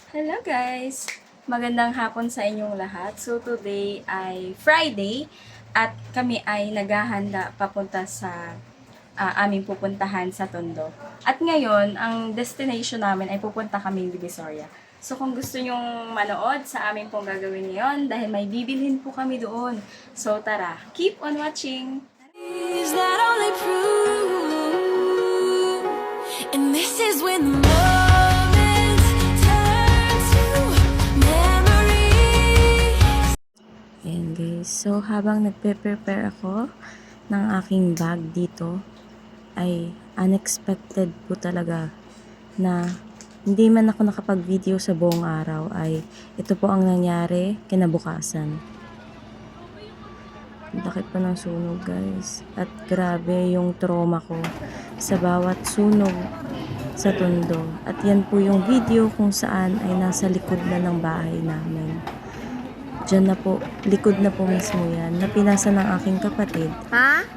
Hello guys! Magandang hapon sa inyong lahat. So today ay Friday at kami ay naghahanda papunta sa aming pupuntahan sa Tondo. At ngayon, ang destination namin ay pupunta kaming Divisoria. So kung gusto nyong manood sa amin pong gagawin ngayon dahil may bibilhin po kami doon. So tara, keep on watching! Is that all they prove? And this is when moments turn to memories. Ayan guys, so habang nagpe-prepare ako ng aking bag dito, ay unexpected po talaga na hindi man ako nakapag-video sa buong araw ay ito po ang nangyari kinabukasan. Ang laki pa ng sunog guys. At grabe yung trauma ko sa bawat sunog sa Tondo. At yan po yung video kung saan ay nasa likod na ng bahay namin. Diyan na po, likod na po mismo yan, na pinasa ng aking kapatid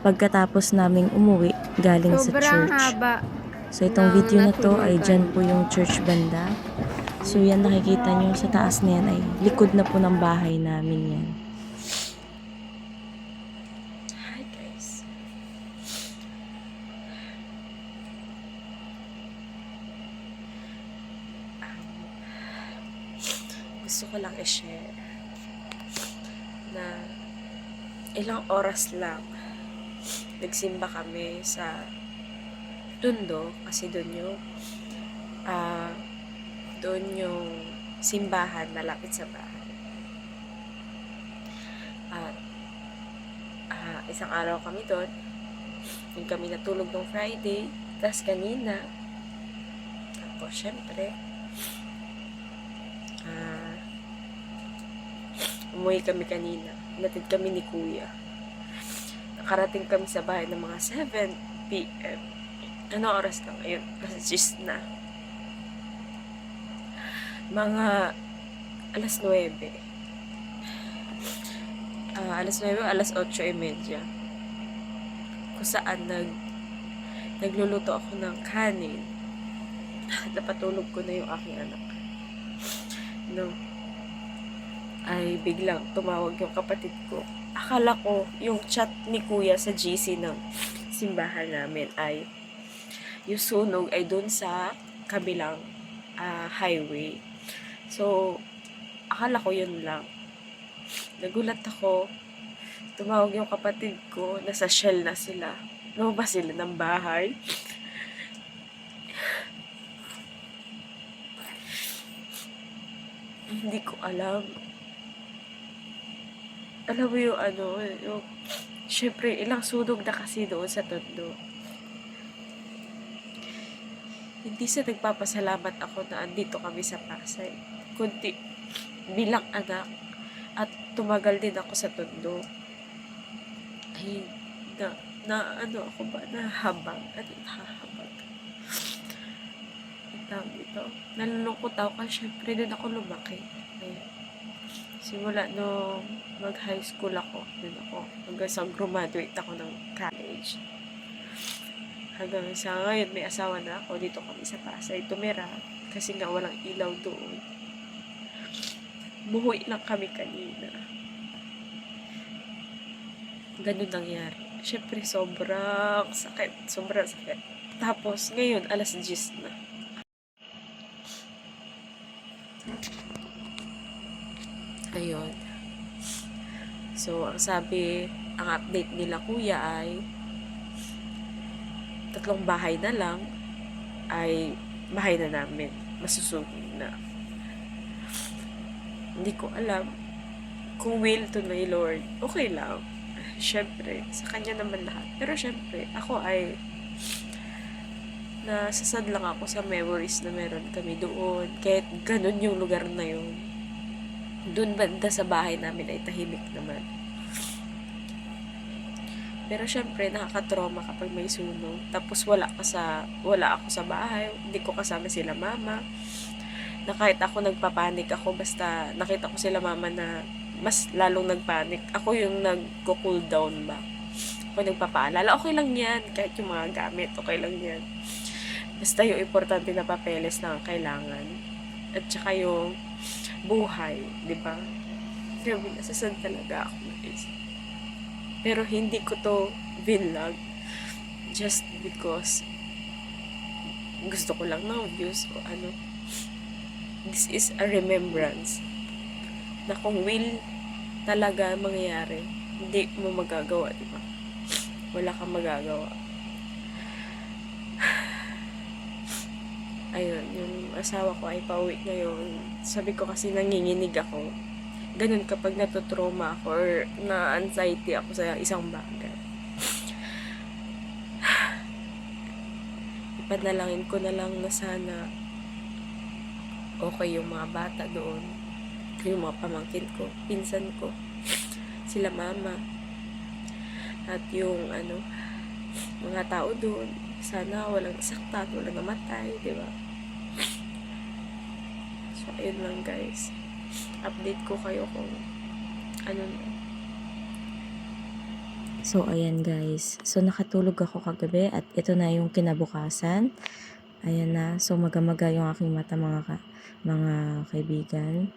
pagkatapos naming umuwi galing sa church. Haba. So itong video na to ay dyan po yung church banda. So yan nakikita nyo sa taas na yan ay likod na po ng bahay namin yan. Hi guys! Gusto ko lang i-share na ilang oras lang nagsimba kami sa Tondo kasi doon yung simbahan malapit sa bahay. At isang araw kami doon. Yung kami natulog nung Friday. Tapos kanina. Tapos syempre umuwi kami kanina. Natid kami ni Kuya. Nakarating kami sa bahay ng mga 7 p.m. Ano oras na ngayon? Nasa 10 na. Mga alas 9. Alas 9 o alas 8:30. Kung saan nagluluto ako ng kanin. Napatulog ko na yung aking anak. No. Ay biglang tumawag yung kapatid ko. Akala ko yung chat ni Kuya sa GC ng simbahan namin ay yung sunog ay dun sa kabilang highway. So, akala ko yun lang. Nagulat ako. Tumawag yung kapatid ko. Nasa Shell na sila. Lumabas sila ng bahay. Hindi ko alam. Alam mo yung syempre, ilang sunog na kasi doon sa Tondo. Hindi sa nagpapasalamat ako na andito kami sa Pasay. Kundi bilang anak at tumagal din ako sa Tondo. Ay, ako ba? Nahabag. Nahahabag. Ang tawag ito. Nalulungkot ako kasi syempre doon ako lumaki. Ayan. Simula nung mag-high school ako, doon ako. Hanggang sa graduate ako ng college. Hanggang sa ngayon, may asawa na ako. Dito kami sa Pasay tumira. Kasi nga walang ilaw doon. Buhay lang kami kanina. Ganun nangyari. Siyempre, sobrang sakit. Sobrang sakit. Tapos, ngayon, alas 10 na. Ayun. So, ang update nila Kuya ay 3 bahay na lang ay bahay na namin. Masusugod na. Hindi ko alam kung will to my Lord. Okay lang. Siyempre, sa Kanya naman lahat. Pero siyempre, ako ay nasasad lang ako sa memories na meron kami doon. Kahit ganun yung lugar na yun. Doon banda sa bahay namin ay tahimik naman. Pero syempre, nakaka-trauma kapag may sunog. Tapos wala ako sa bahay. Hindi ko kasama sila mama. Na kahit ako nagpapanik ako, basta nakita ko sila mama na mas lalong nagpanik. Ako yung nagko-cool down ba. Ako nagpapaalala, okay lang yan. Kahit yung mga gamit, okay lang yan. Basta yung importante na papeles na kailangan. at saka yung buhay, di ba? Grabe, nasasad talaga ako guys. Pero hindi ko to vlog just because gusto ko lang ng views o ano. This is a remembrance na kung will talaga mangyayari, hindi mo magagawa, di ba? Wala kang magagawa. Ayun, yung asawa ko ay pauwi ngayon. Sabi ko kasi nanginginig ako. Ganun kapag natutrauma ako or na-anxiety ako sa isang bagay. Ipanalangin ko na lang na sana okay yung mga bata doon. Yung mga pamangkin ko, pinsan ko, sila mama. At yung mga tao doon, sana walang saktan, walang namatay, di ba? So, ayun lang guys. Update ko kayo kung ano na. So, ayan guys. So, nakatulog ako kagabi at ito na yung kinabukasan. Ayan na. So, magamaga yung aking mata mga kaibigan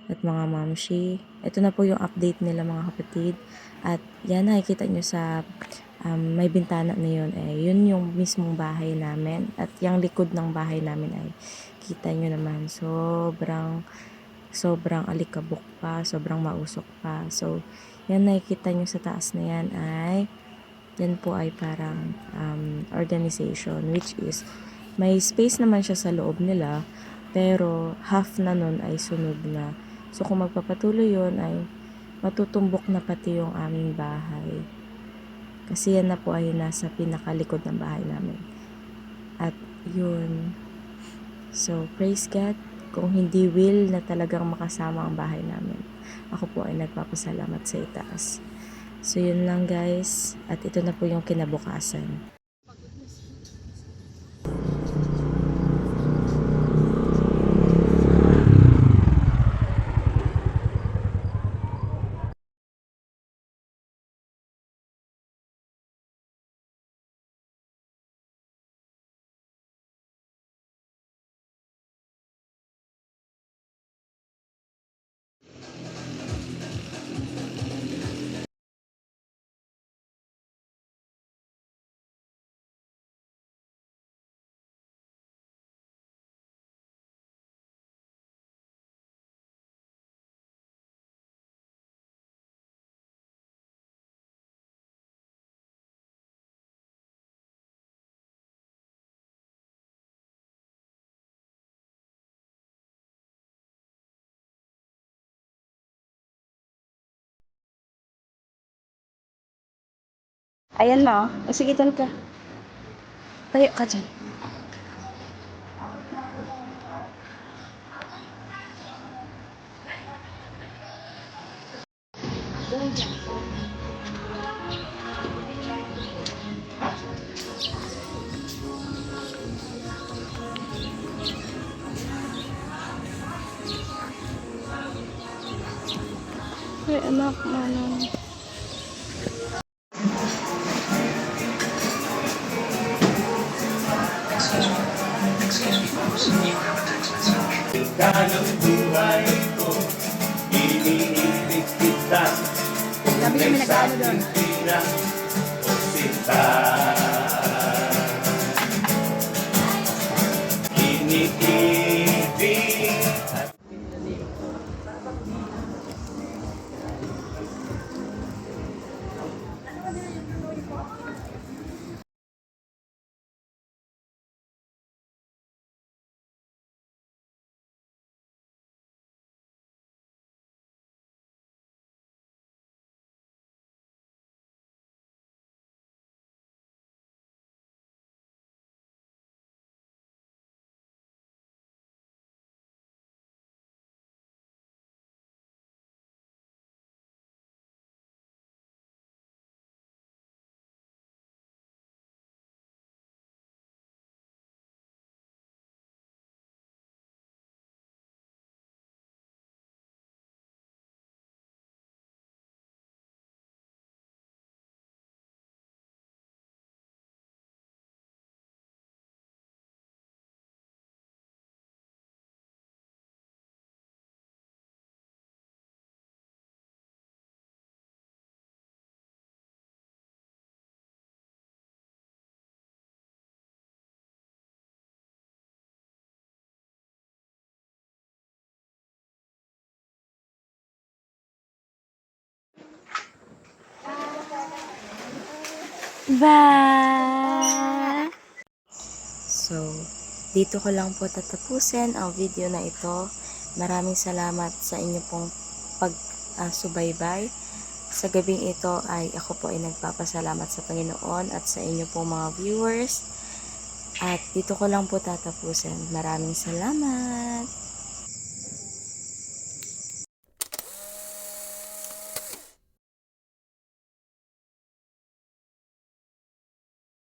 at mga mamshi. Ito na po yung update nila mga kapatid. At yan, nakikita nyo sa may bintana na yun. Yun yung mismong bahay namin. At yung likod ng bahay namin ay kita nyo naman. Sobrang alikabok pa, sobrang mausok pa. So, yan nakikita nyo sa taas na yan yan po ay parang organization, which is, may space naman siya sa loob nila, pero half na nun ay sunog na. So, kung magpapatuloy yun ay matutumbok na pati yung aming bahay. Kasi yan na po ay nasa pinakalikod ng bahay namin. At yun. So, praise God. Kung hindi will na talagang makasama ang bahay namin, ako po ay nagpapasalamat sa itaas. So, yun lang guys. At ito na po yung kinabukasan. Ayan na, oh. Sige, tal ka. Tayo ka dyan. Ay, anak, manang. Kanang buhay ko, iniibig kita. Sabi kami nag-ano doon. O sinta. Bye! So, dito ko lang po tatapusin ang video na ito. Maraming salamat sa inyo pong pag-subaybay. Sa gabing ito ay ako po ay nagpapasalamat sa Panginoon at sa inyo pong mga viewers. At dito ko lang po tatapusin. Maraming salamat!